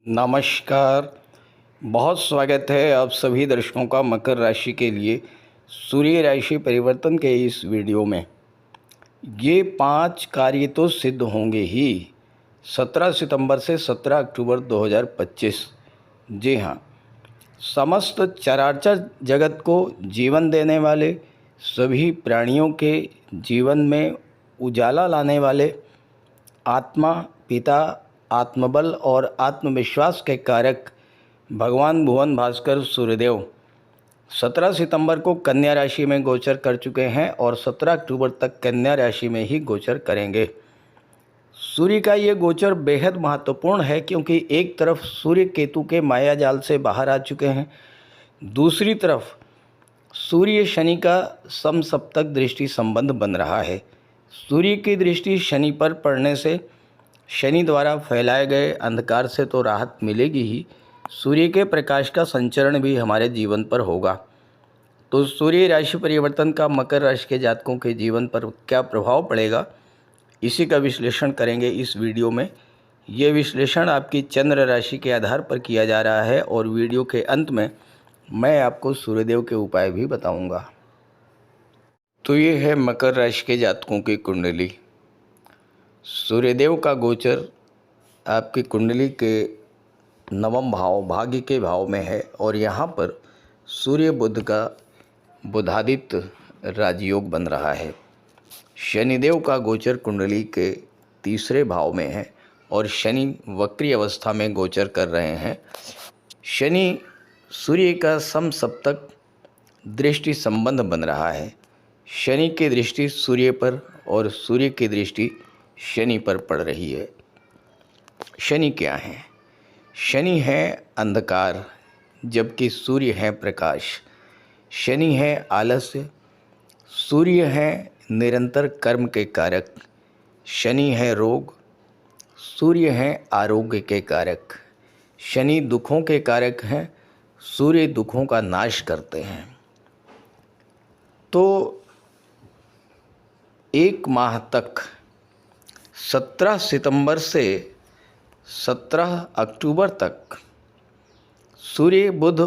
नमस्कार। बहुत स्वागत है आप सभी दर्शकों का मकर राशि के लिए सूर्य राशि परिवर्तन के इस वीडियो में। ये 5 कार्य तो सिद्ध होंगे ही 17 सितंबर से 17 अक्टूबर 2025। जी हाँ, समस्त चराचर जगत को जीवन देने वाले, सभी प्राणियों के जीवन में उजाला लाने वाले, आत्मा, पिता, आत्मबल और आत्मविश्वास के कारक भगवान भुवन भास्कर सूर्यदेव 17 सितंबर को कन्या राशि में गोचर कर चुके हैं और 17 अक्टूबर तक कन्या राशि में ही गोचर करेंगे। सूर्य का ये गोचर बेहद महत्वपूर्ण है क्योंकि एक तरफ सूर्य केतु के माया जाल से बाहर आ चुके हैं, दूसरी तरफ सूर्य शनि का समसप्तक दृष्टि संबंध बन रहा है। सूर्य की दृष्टि शनि पर पड़ने से शनि द्वारा फैलाए गए अंधकार से तो राहत मिलेगी ही, सूर्य के प्रकाश का संचरण भी हमारे जीवन पर होगा। तो सूर्य राशि परिवर्तन का मकर राशि के जातकों के जीवन पर क्या प्रभाव पड़ेगा, इसी का विश्लेषण करेंगे इस वीडियो में। ये विश्लेषण आपकी चंद्र राशि के आधार पर किया जा रहा है और वीडियो के अंत में मैं आपको सूर्यदेव के उपाय भी बताऊंगा। तो ये है मकर राशि के जातकों की कुंडली। सूर्यदेव का गोचर आपकी कुंडली के नवम भाव भाग्य के भाव में है और यहाँ पर सूर्य बुध का बुधादित्य राजयोग बन रहा है। शनिदेव का गोचर कुंडली के तीसरे भाव में है और शनि वक्री अवस्था में गोचर कर रहे हैं। शनि सूर्य का समसप्तक दृष्टि संबंध बन रहा है। शनि की दृष्टि सूर्य पर और सूर्य की दृष्टि शनि पर पड़ रही है। शनि क्या है? शनि है अंधकार, जबकि सूर्य है प्रकाश। शनि है आलस्य, सूर्य है निरंतर कर्म के कारक। शनि है रोग, सूर्य है आरोग्य के कारक। शनि दुखों के कारक हैं, सूर्य दुखों का नाश करते हैं। तो एक माह तक 17 सितंबर से 17 अक्टूबर तक सूर्य बुध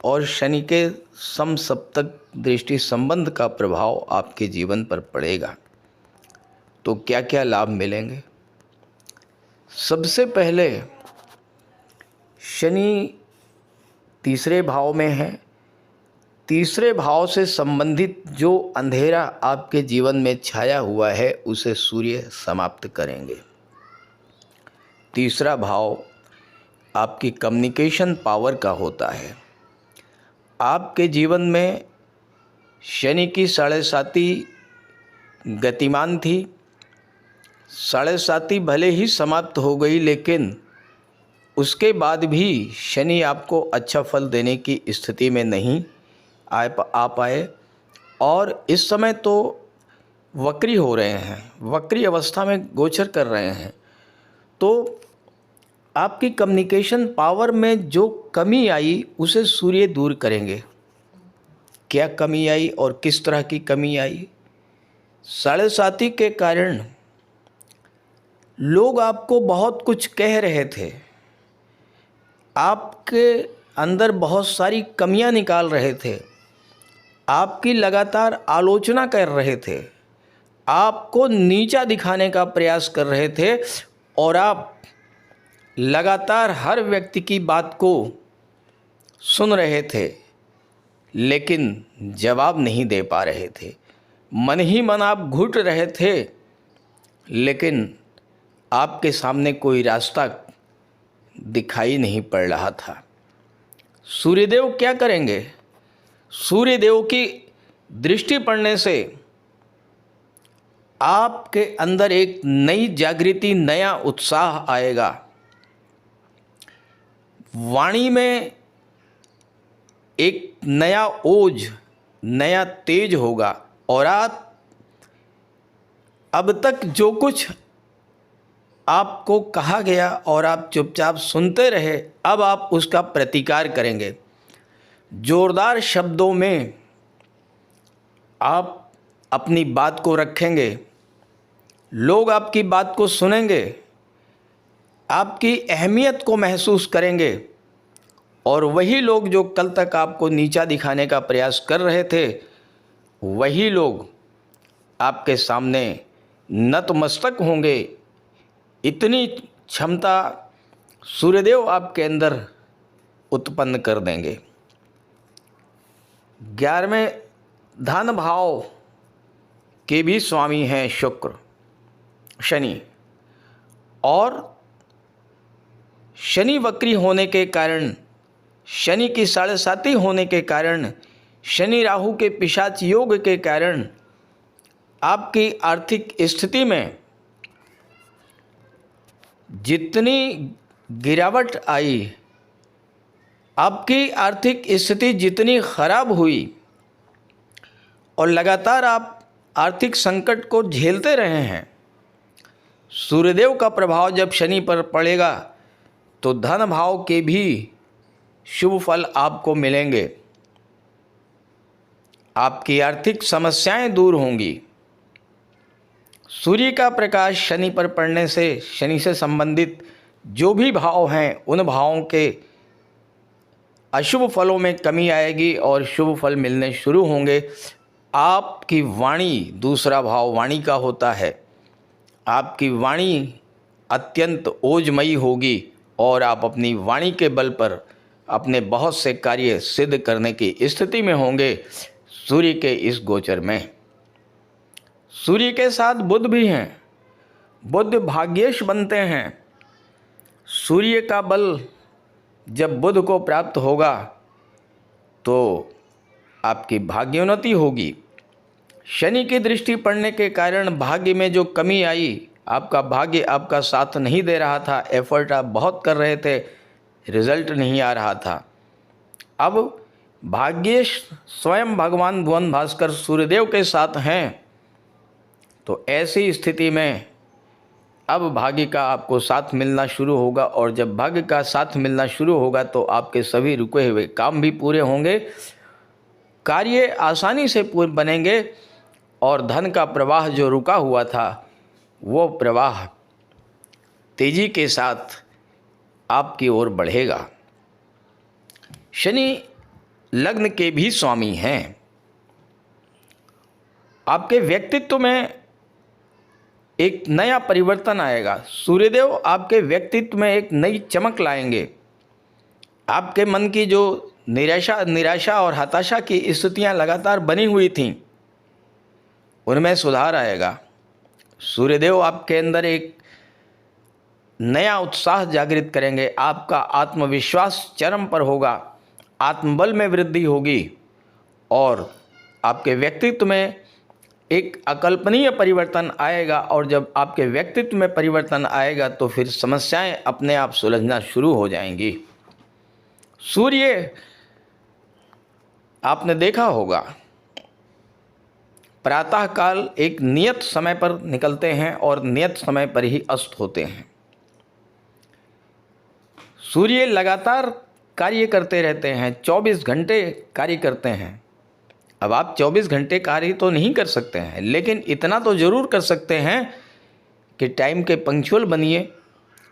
और शनि के समसप्तक दृष्टि संबंध का प्रभाव आपके जीवन पर पड़ेगा। तो क्या क्या लाभ मिलेंगे? सबसे पहले शनि तीसरे भाव में है। तीसरे भाव से संबंधित जो अंधेरा आपके जीवन में छाया हुआ है उसे सूर्य समाप्त करेंगे। तीसरा भाव आपकी कम्युनिकेशन पावर का होता है। आपके जीवन में शनि की 7.5 गतिमान थी। 7.5 भले ही समाप्त हो गई, लेकिन उसके बाद भी शनि आपको अच्छा फल देने की स्थिति में नहीं आ पाए और इस समय तो वक्री हो रहे हैं, वक्री अवस्था में गोचर कर रहे हैं। तो आपकी कम्युनिकेशन पावर में जो कमी आई उसे सूर्य दूर करेंगे। क्या कमी आई और किस तरह की कमी आई? 7.5 के कारण लोग आपको बहुत कुछ कह रहे थे, आपके अंदर बहुत सारी कमियां निकाल रहे थे, आपकी लगातार आलोचना कर रहे थे, आपको नीचा दिखाने का प्रयास कर रहे थे और आप लगातार हर व्यक्ति की बात को सुन रहे थे लेकिन जवाब नहीं दे पा रहे थे। मन ही मन आप घुट रहे थे लेकिन आपके सामने कोई रास्ता दिखाई नहीं पड़ रहा था। सूर्यदेव क्या करेंगे? सूर्यदेव की दृष्टि पड़ने से आपके अंदर एक नई जागृति, नया उत्साह आएगा। वाणी में एक नया ओज, नया तेज होगा और आप अब तक जो कुछ आपको कहा गया और आप चुपचाप सुनते रहे, अब आप उसका प्रतिकार करेंगे। जोरदार शब्दों में आप अपनी बात को रखेंगे, लोग आपकी बात को सुनेंगे आपकी अहमियत को महसूस करेंगे और वही लोग जो कल तक आपको नीचा दिखाने का प्रयास कर रहे थे, वही लोग आपके सामने नतमस्तक होंगे। इतनी क्षमता सूर्यदेव आपके अंदर उत्पन्न कर देंगे। 11वें धन भाव के भी स्वामी हैं शुक्र, शनि, और शनि वक्री होने के कारण, शनि की 7.5 होने के कारण, शनि राहु के पिशाच योग के कारण आपकी आर्थिक स्थिति में जितनी गिरावट आई, आपकी आर्थिक स्थिति जितनी खराब हुई और लगातार आप आर्थिक संकट को झेलते रहे हैं, सूर्यदेव का प्रभाव जब शनि पर पड़ेगा तो धन भाव के भी शुभ फल आपको मिलेंगे। आपकी आर्थिक समस्याएं दूर होंगी। सूर्य का प्रकाश शनि पर पड़ने से शनि से संबंधित जो भी भाव हैं, उन भावों के अशुभ फलों में कमी आएगी और शुभ फल मिलने शुरू होंगे। आपकी वाणी, दूसरा भाव वाणी का होता है, आपकी वाणी अत्यंत ओजमयी होगी और आप अपनी वाणी के बल पर अपने बहुत से कार्य सिद्ध करने की स्थिति में होंगे सूर्य के इस गोचर में। सूर्य के साथ बुध भी हैं, बुध भाग्येश बनते हैं। सूर्य का बल जब बुध को प्राप्त होगा तो आपकी भाग्योन्नति होगी। शनि की दृष्टि पड़ने के कारण भाग्य में जो कमी आई, आपका भाग्य आपका साथ नहीं दे रहा था, एफर्ट आप बहुत कर रहे थे, रिजल्ट नहीं आ रहा था। अब भाग्येश स्वयं भगवान भुवन भास्कर सूर्यदेव के साथ हैं, तो ऐसी स्थिति में अब भाग्य का आपको साथ मिलना शुरू होगा और जब भाग्य का साथ मिलना शुरू होगा तो आपके सभी रुके हुए काम भी पूरे होंगे, कार्य आसानी से पूर्ण बनेंगे और धन का प्रवाह जो रुका हुआ था वो प्रवाह तेजी के साथ आपकी ओर बढ़ेगा। शनि लग्न के भी स्वामी हैं। आपके व्यक्तित्व में एक नया परिवर्तन आएगा। सूर्यदेव आपके व्यक्तित्व में एक नई चमक लाएंगे। आपके मन की जो निराशा और हताशा की स्थितियां लगातार बनी हुई थीं, उनमें सुधार आएगा। सूर्यदेव आपके अंदर एक नया उत्साह जागृत करेंगे। आपका आत्मविश्वास चरम पर होगा, आत्मबल में वृद्धि होगी और आपके व्यक्तित्व में एक अकल्पनीय परिवर्तन आएगा। और जब आपके व्यक्तित्व में परिवर्तन आएगा तो फिर समस्याएं अपने आप सुलझना शुरू हो जाएंगी। सूर्य आपने देखा होगा प्रातः काल एक नियत समय पर निकलते हैं और नियत समय पर ही अस्त होते हैं। सूर्य लगातार कार्य करते रहते हैं, 24 घंटे कार्य करते हैं। अब आप 24 घंटे कार्य तो नहीं कर सकते हैं, लेकिन इतना तो ज़रूर कर सकते हैं कि टाइम के पंक्चुअल बनिए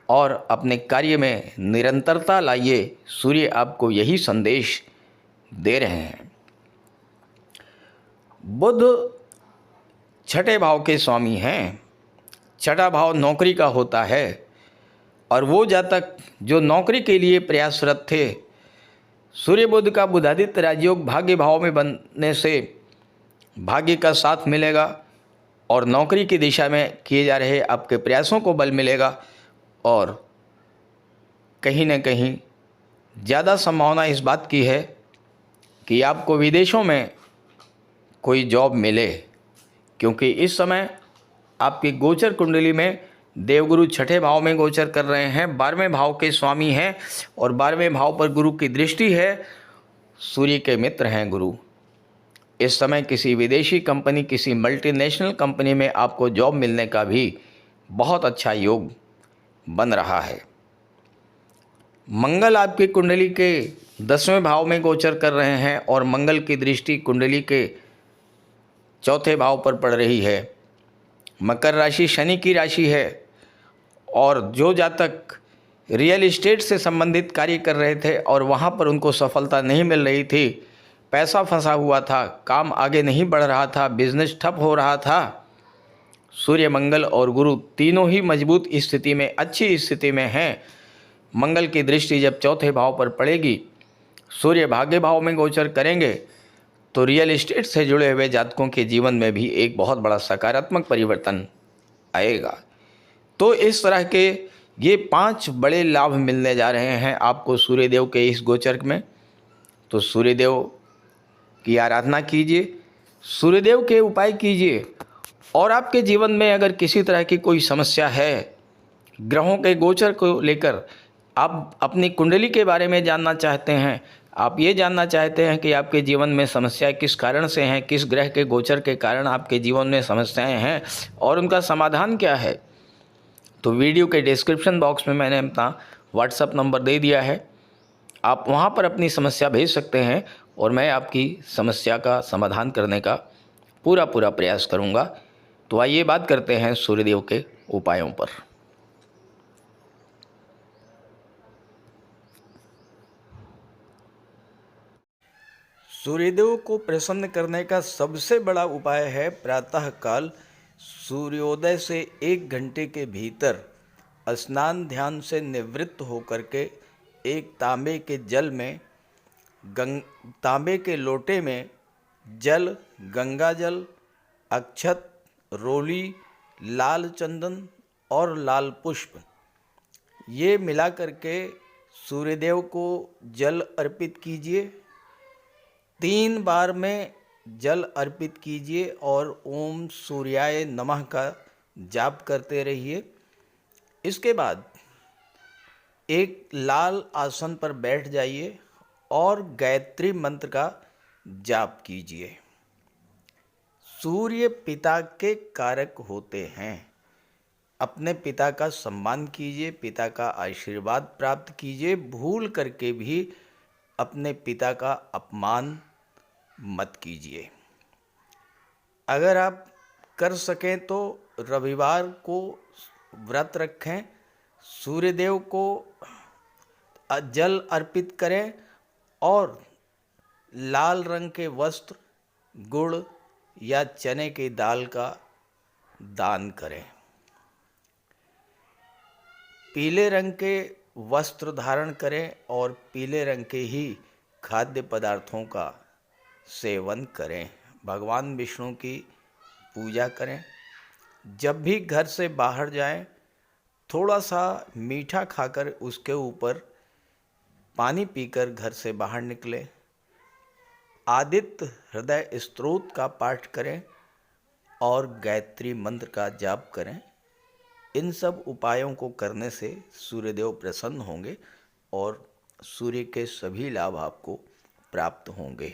और अपने कार्य में निरंतरता लाइए। सूर्य आपको यही संदेश दे रहे हैं। बुध छठे भाव के स्वामी हैं। छठा भाव नौकरी का होता है और वो जातक जो नौकरी के लिए प्रयासरत थे, सूर्य बुध का बुधादित्य राजयोग भाग्य भाव में बनने से भाग्य का साथ मिलेगा और नौकरी की दिशा में किए जा रहे आपके प्रयासों को बल मिलेगा और कहीं न कहीं ज़्यादा संभावना इस बात की है कि आपको विदेशों में कोई जॉब मिले, क्योंकि इस समय आपकी गोचर कुंडली में देवगुरु छठे भाव में गोचर कर रहे हैं, 12वें भाव के स्वामी हैं और 12वें भाव पर गुरु की दृष्टि है। सूर्य के मित्र हैं गुरु। इस समय किसी विदेशी कंपनी, किसी मल्टीनेशनल कंपनी में आपको जॉब मिलने का भी बहुत अच्छा योग बन रहा है। मंगल आपकी कुंडली के 10वें भाव में गोचर कर रहे हैं और मंगल की दृष्टि कुंडली के चौथे भाव पर पड़ रही है। मकर राशि शनि की राशि है और जो जातक रियल इस्टेट से संबंधित कार्य कर रहे थे और वहाँ पर उनको सफलता नहीं मिल रही थी, पैसा फंसा हुआ था, काम आगे नहीं बढ़ रहा था, बिजनेस ठप हो रहा था, सूर्य, मंगल और गुरु तीनों ही मजबूत स्थिति में, अच्छी स्थिति में हैं। मंगल की दृष्टि जब चौथे भाव पर पड़ेगी, सूर्य भाग्य भाव में गोचर करेंगे, तो रियल इस्टेट से जुड़े हुए जातकों के जीवन में भी एक बहुत बड़ा सकारात्मक परिवर्तन आएगा। तो इस तरह के ये 5 बड़े लाभ मिलने जा रहे हैं आपको सूर्यदेव के इस गोचर में। तो सूर्यदेव की आराधना कीजिए, सूर्यदेव के उपाय कीजिए, और आपके जीवन में अगर किसी तरह की कोई समस्या है, ग्रहों के गोचर को लेकर आप अपनी कुंडली के बारे में जानना चाहते हैं, आप ये जानना चाहते हैं कि आपके जीवन में समस्याएं किस कारण से हैं, किस ग्रह के गोचर के कारण आपके जीवन में समस्याएं हैं और उनका समाधान क्या है, तो वीडियो के डिस्क्रिप्शन बॉक्स में मैंने अपना व्हाट्सएप नंबर दे दिया है। आप वहाँ पर अपनी समस्या भेज सकते हैं और मैं आपकी समस्या का समाधान करने का पूरा प्रयास करूँगा। तो आइए बात करते हैं सूर्यदेव के उपायों पर। सूर्यदेव को प्रसन्न करने का सबसे बड़ा उपाय है प्रातःकाल सूर्योदय से 1 घंटे के भीतर स्नान ध्यान से निवृत्त होकर के एक तांबे के जल में तांबे के लोटे में जल, गंगा जल, अक्षत, रोली, लाल चंदन और लाल पुष्प ये मिला करके सूर्यदेव को जल अर्पित कीजिए। 3 बार में जल अर्पित कीजिए और ओम सूर्याय नमः का जाप करते रहिए। इसके बाद एक लाल आसन पर बैठ जाइए और गायत्री मंत्र का जाप कीजिए। सूर्य पिता के कारक होते हैं। अपने पिता का सम्मान कीजिए, पिता का आशीर्वाद प्राप्त कीजिए। भूल करके भी अपने पिता का अपमान मत कीजिए। अगर आप कर सकें तो रविवार को व्रत रखें, सूर्यदेव को जल अर्पित करें और लाल रंग के वस्त्र, गुड़ या चने की दाल का दान करें। पीले रंग के वस्त्र धारण करें और पीले रंग के ही खाद्य पदार्थों का सेवन करें। भगवान विष्णु की पूजा करें। जब भी घर से बाहर जाएं, थोड़ा सा मीठा खाकर उसके ऊपर पानी पीकर घर से बाहर निकलें। आदित्य हृदय स्तोत्र का पाठ करें और गायत्री मंत्र का जाप करें। इन सब उपायों को करने से सूर्यदेव प्रसन्न होंगे और सूर्य के सभी लाभ आपको प्राप्त होंगे।